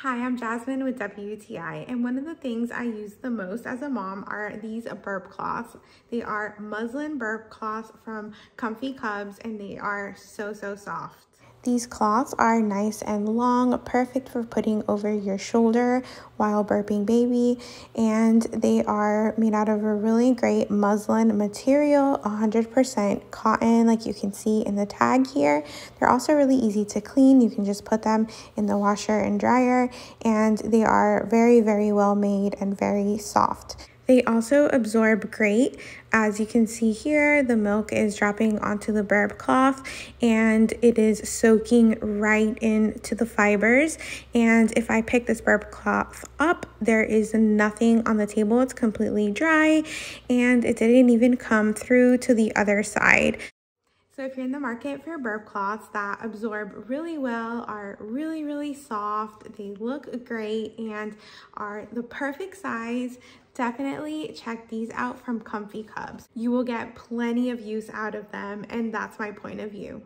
Hi, I'm Jasmine with WTI, and one of the things I use the most as a mom are these burp cloths. They are muslin burp cloths from Comfy Cubs, and they are so soft. These cloths are nice and long, perfect for putting over your shoulder while burping baby, and they are made out of a really great muslin material, 100% cotton, like you can see in the tag here. They're also really easy to clean. You can just put them in the washer and dryer, and they are very well made and very soft. They also absorb great. As you can see here, the milk is dropping onto the burp cloth and it is soaking right into the fibers. And if I pick this burp cloth up, there is nothing on the table. It's completely dry and it didn't even come through to the other side. So if you're in the market for burp cloths that absorb really well, are really soft, they look great, and are the perfect size, definitely check these out from Comfy Cubs. You will get plenty of use out of them, and that's my point of view.